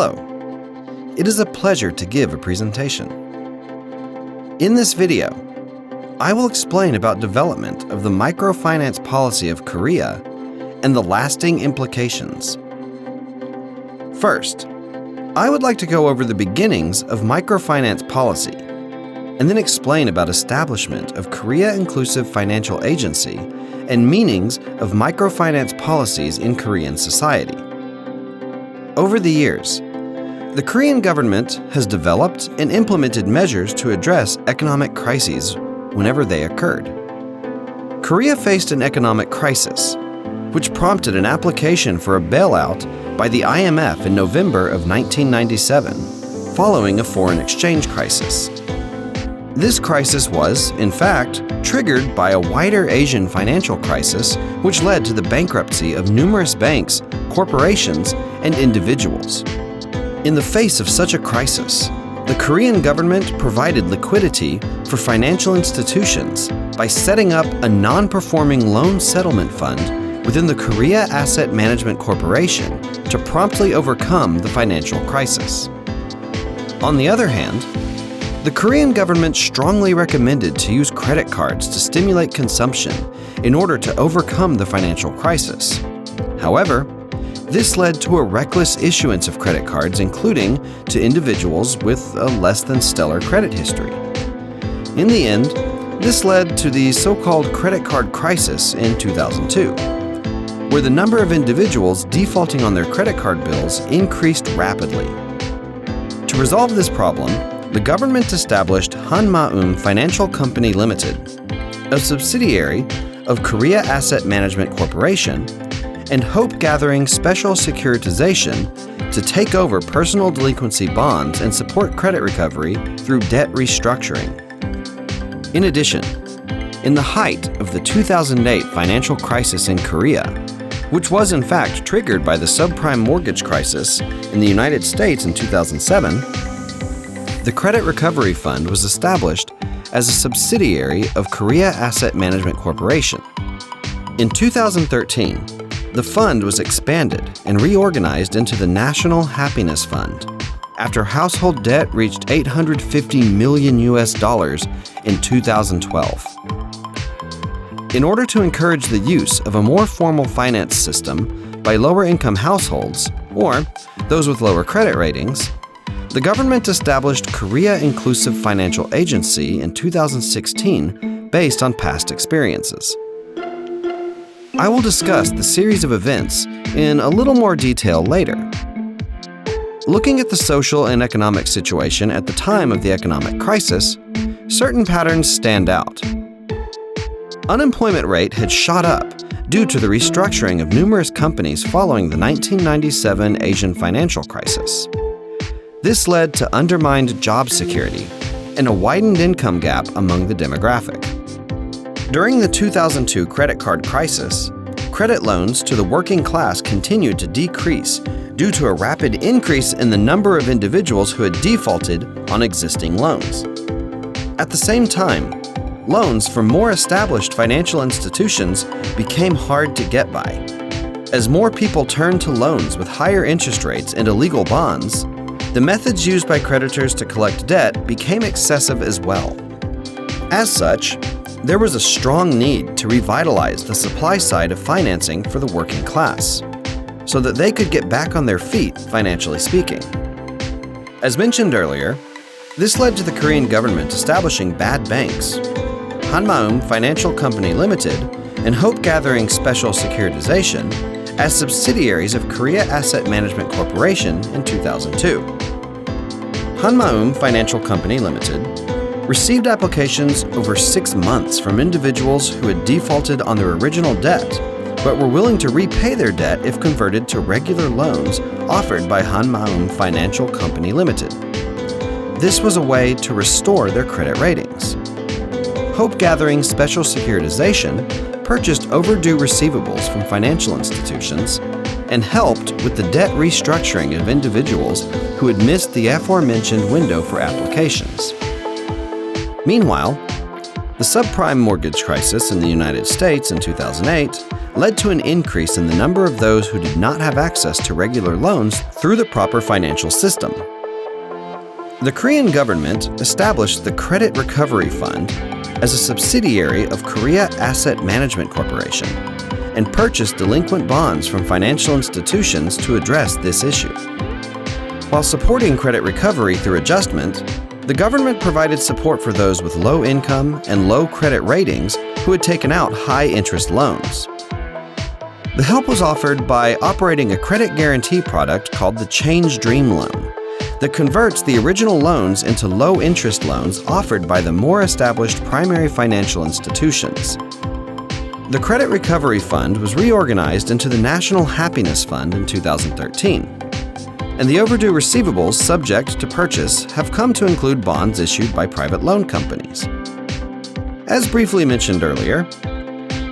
Hello. It is a pleasure to give a presentation. In this video, I will explain about development of the microfinance policy of Korea and the lasting implications. First, I would like to go over the beginnings of microfinance policy and then explain about establishment of Korea Inclusive Financial Agency and meanings of microfinance policies in Korean society. Over the years, the Korean government has developed and implemented measures to address economic crises whenever they occurred. Korea faced an economic crisis, which prompted an application for a bailout by the IMF in November of 1997, following a foreign exchange crisis. This crisis was, in fact, triggered by a wider Asian financial crisis, which led to the bankruptcy of numerous banks, corporations, and individuals. In the face of such a crisis, the Korean government provided liquidity for financial institutions by setting up a non-performing loan settlement fund within the Korea Asset Management Corporation to promptly overcome the financial crisis. On the other hand, the Korean government strongly recommended to use credit cards to stimulate consumption in order to overcome the financial crisis. However, this led to a reckless issuance of credit cards, including to individuals with a less than stellar credit history. In the end, this led to the so-called credit card crisis in 2002, where the number of individuals defaulting on their credit card bills increased rapidly. To resolve this problem, the government established Hanmaum Financial Company Limited, a subsidiary of Korea Asset Management Corporation, and Hope Gathering Special Securitization to take over personal delinquency bonds and support credit recovery through debt restructuring. In addition, in the height of the 2008 financial crisis in Korea, which was in fact triggered by the subprime mortgage crisis in the United States in 2007, the Credit Recovery Fund was established as a subsidiary of Korea Asset Management Corporation. In 2013, the fund was expanded and reorganized into the National Happiness Fund after household debt reached $850 million in 2012. In order to encourage the use of a more formal finance system by lower-income households or those with lower credit ratings, the government established Korea Inclusive Financial Agency in 2016 based on past experiences. I will discuss the series of events in a little more detail later. Looking at the social and economic situation at the time of the economic crisis, certain patterns stand out. Unemployment rate had shot up due to the restructuring of numerous companies following the 1997 Asian financial crisis. This led to undermined job security and a widened income gap among the demographic. During the 2002 credit card crisis, credit loans to the working class continued to decrease due to a rapid increase in the number of individuals who had defaulted on existing loans. At the same time, loans from more established financial institutions became hard to get by. As more people turned to loans with higher interest rates and illegal bonds, the methods used by creditors to collect debt became excessive as well. As such, there was a strong need to revitalize the supply side of financing for the working class, so that they could get back on their feet, financially speaking. As mentioned earlier, this led to the Korean government establishing bad banks, Hanmaum Financial Company Limited and Hope Gathering Special Securitization, as subsidiaries of Korea Asset Management Corporation in 2002. Hanmaum Financial Company Limited received applications over 6 months from individuals who had defaulted on their original debt, but were willing to repay their debt if converted to regular loans offered by Hanmaum Financial Company Limited. This was a way to restore their credit ratings. Hope Gathering Special Securitization purchased overdue receivables from financial institutions and helped with the debt restructuring of individuals who had missed the aforementioned window for applications. Meanwhile, the subprime mortgage crisis in the United States in 2008 led to an increase in the number of those who did not have access to regular loans through the proper financial system. The Korean government established the Credit Recovery Fund as a subsidiary of Korea Asset Management Corporation and purchased delinquent bonds from financial institutions to address this issue. While supporting credit recovery through adjustment, the government provided support for those with low income and low credit ratings who had taken out high-interest loans. The help was offered by operating a credit guarantee product called the Change Dream Loan that converts the original loans into low-interest loans offered by the more established primary financial institutions. The Credit Recovery Fund was reorganized into the National Happiness Fund in 2013, and the overdue receivables subject to purchase have come to include bonds issued by private loan companies. As briefly mentioned earlier,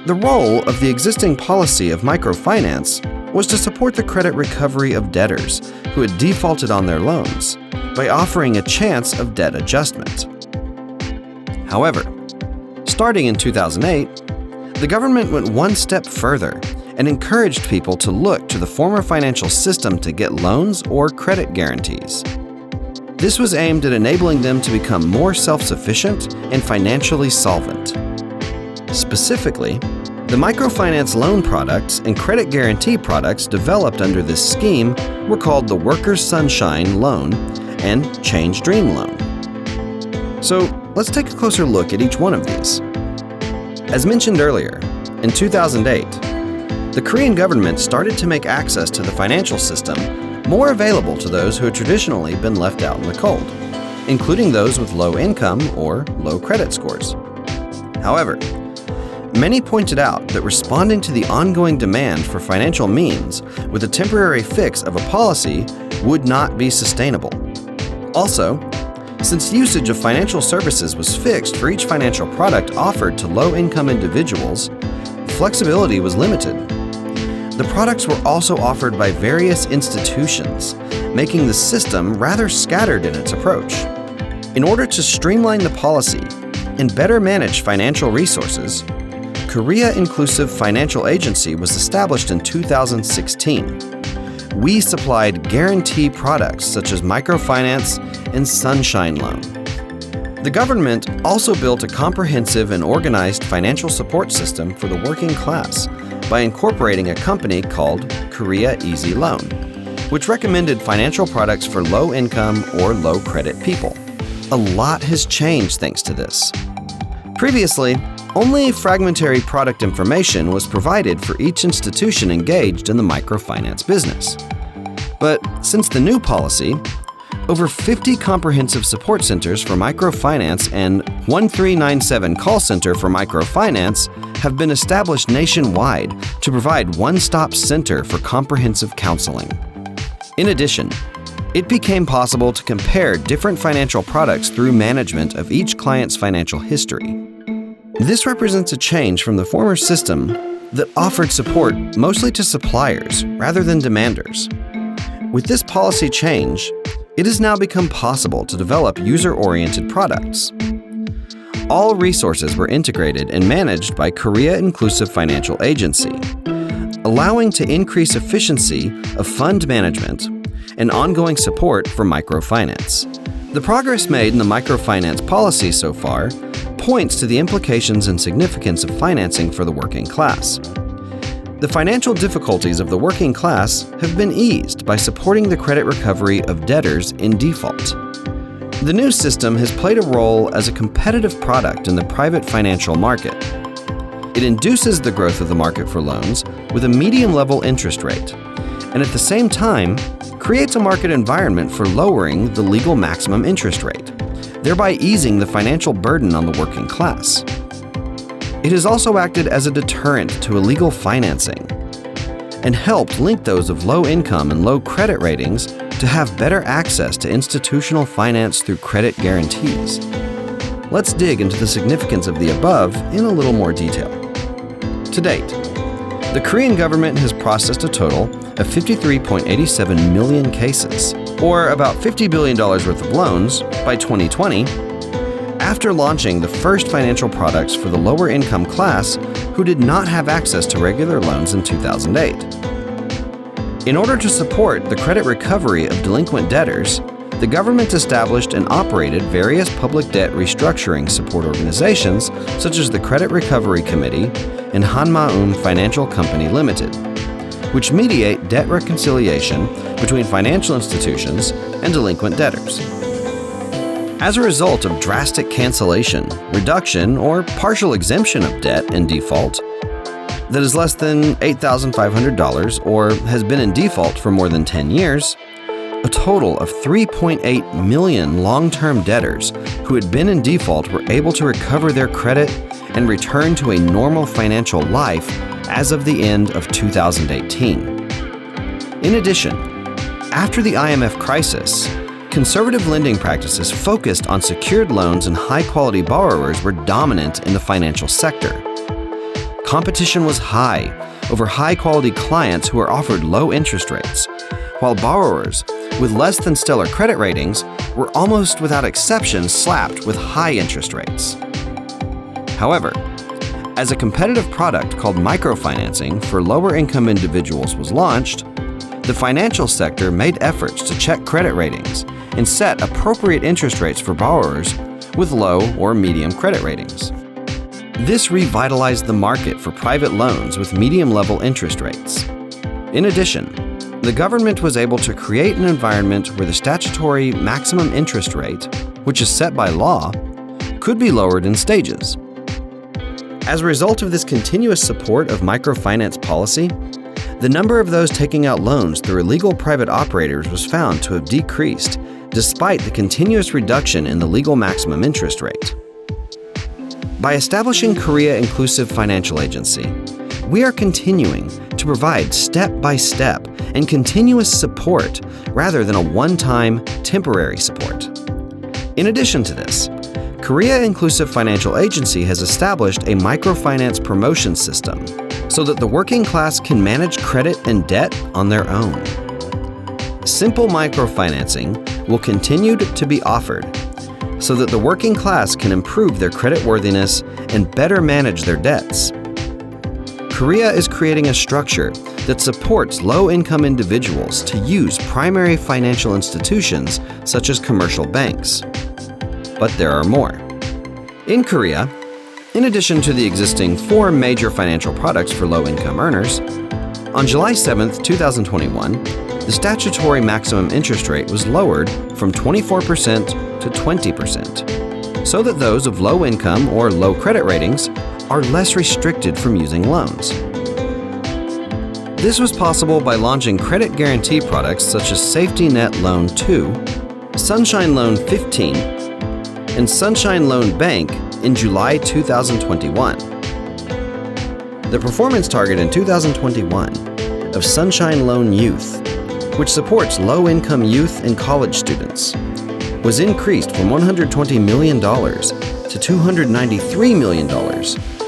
the role of the existing policy of microfinance was to support the credit recovery of debtors who had defaulted on their loans by offering a chance of debt adjustment. However, starting in 2008, the government went one step further and encouraged people to look to the former financial system to get loans or credit guarantees. This was aimed at enabling them to become more self-sufficient and financially solvent. Specifically, the microfinance loan products and credit guarantee products developed under this scheme were called the Workers' Sunshine Loan and Change Dream Loan. So let's take a closer look at each one of these. As mentioned earlier, in 2008, the Korean government started to make access to the financial system more available to those who had traditionally been left out in the cold, including those with low income or low credit scores. However, many pointed out that responding to the ongoing demand for financial means with a temporary fix of a policy would not be sustainable. Also, since usage of financial services was fixed for each financial product offered to low-income individuals, flexibility was limited. The products were also offered by various institutions, making the system rather scattered in its approach. In order to streamline the policy and better manage financial resources, Korea Inclusive Financial Agency was established in 2016. We supplied guarantee products such as microfinance and sunshine loan. The government also built a comprehensive and organized financial support system for the working class by incorporating a company called Korea Easy Loan, which recommended financial products for low-income or low-credit people. A lot has changed thanks to this. Previously, only fragmentary product information was provided for each institution engaged in the microfinance business. But since the new policy, over 50 comprehensive support centers for microfinance and 1397 call center for microfinance have been established nationwide to provide one-stop center for comprehensive counseling. In addition, it became possible to compare different financial products through management of each client's financial history. This represents a change from the former system that offered support mostly to suppliers rather than demanders. With this policy change, it has now become possible to develop user-oriented products. All resources were integrated and managed by Korea Inclusive Financial Agency, allowing to increase efficiency of fund management and ongoing support for microfinance. The progress made in the microfinance policy so far points to the implications and significance of financing for the working class. The financial difficulties of the working class have been eased by supporting the credit recovery of debtors in default. The new system has played a role as a competitive product in the private financial market. It induces the growth of the market for loans with a medium-level interest rate, and at the same time, creates a market environment for lowering the legal maximum interest rate, thereby easing the financial burden on the working class. It has also acted as a deterrent to illegal financing and helped link those of low income and low credit ratings to have better access to institutional finance through credit guarantees. Let's dig into the significance of the above in a little more detail. To date, the Korean government has processed a total of 53.87 million cases, or about $50 billion worth of loans by 2020, after launching the first financial products for the lower income class who did not have access to regular loans in 2008. In order to support the credit recovery of delinquent debtors, the government established and operated various public debt restructuring support organizations such as the Credit Recovery Committee and Hanmaum Financial Company Limited, which mediate debt reconciliation between financial institutions and delinquent debtors. As a result of drastic cancellation, reduction, or partial exemption of debt in default that is less than $8,500 or has been in default for more than 10 years, a total of 3.8 million long-term debtors who had been in default were able to recover their credit and return to a normal financial life as of the end of 2018. In addition, after the IMF crisis, conservative lending practices focused on secured loans and high-quality borrowers were dominant in the financial sector. Competition was high over high-quality clients who were offered low interest rates, while borrowers with less than stellar credit ratings were almost without exception slapped with high interest rates. However, as a competitive product called microfinancing for lower-income individuals was launched, the financial sector made efforts to check credit ratings and set appropriate interest rates for borrowers with low or medium credit ratings. This revitalized the market for private loans with medium-level interest rates. In addition, the government was able to create an environment where the statutory maximum interest rate, which is set by law, could be lowered in stages. As a result of this continuous support of microfinance policy, the number of those taking out loans through illegal private operators was found to have decreased despite the continuous reduction in the legal maximum interest rate. By establishing Korea Inclusive Financial Agency, we are continuing to provide step-by-step and continuous support rather than a one-time, temporary support. In addition to this, Korea Inclusive Financial Agency has established a microfinance promotion system so that the working class can manage credit and debt on their own. Simple microfinancing will continue to be offered so that the working class can improve their creditworthiness and better manage their debts. Korea is creating a structure that supports low-income individuals to use primary financial institutions such as commercial banks. But there are more. In Korea, in addition to the existing 4 major financial products for low-income earners, on July 7, 2021, the statutory maximum interest rate was lowered from 24% to 20%, so that those of low income or low credit ratings are less restricted from using loans. This was possible by launching credit guarantee products such as Safety Net Loan 2, Sunshine Loan 15, and Sunshine Loan Bank in July 2021. The performance target in 2021 of Sunshine Loan Youth, which supports low-income youth and college students, was increased from $120 million to $293 million,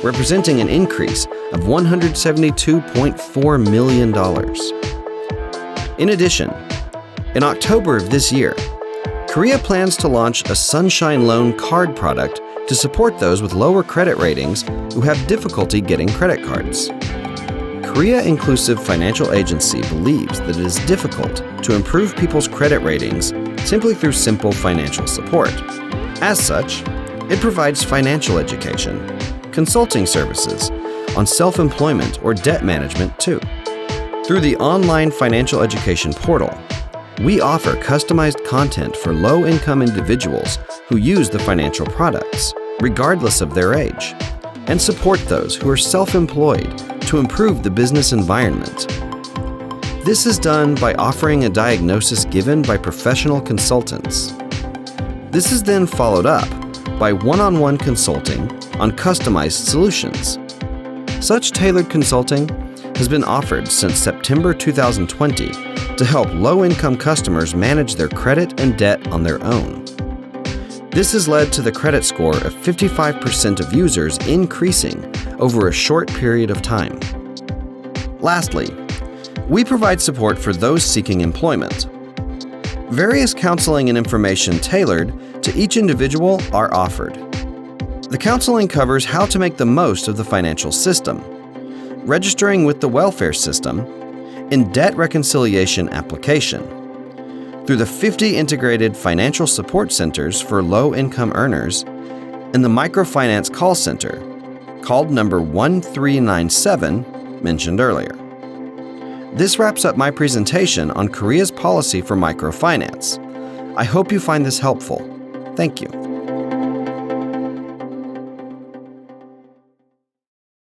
representing an increase of $172.4 million. In addition, in October of this year, Korea plans to launch a Sunshine Loan card product to support those with lower credit ratings who have difficulty getting credit cards. Korea Inclusive Financial Agency believes that it is difficult to improve people's credit ratings simply through simple financial support. As such, it provides financial education, consulting services on self-employment or debt management too. Through the online financial education portal, we offer customized content for low-income individuals who use the financial products, regardless of their age, and support those who are self-employed to improve the business environment. This is done by offering a diagnosis given by professional consultants. This is then followed up by one-on-one consulting on customized solutions. Such tailored consulting has been offered since September 2020 to help low-income customers manage their credit and debt on their own. This has led to the credit score of 55% of users increasing over a short period of time. Lastly, we provide support for those seeking employment. Various counseling and information tailored to each individual are offered. The counseling covers how to make the most of the financial system, registering with the welfare system, and debt reconciliation application. Through the 50 integrated financial support centers for low-income earners and the Microfinance call center, called number 1397, mentioned earlier. This wraps up my presentation on Korea's policy for microfinance. I hope you find this helpful. Thank you.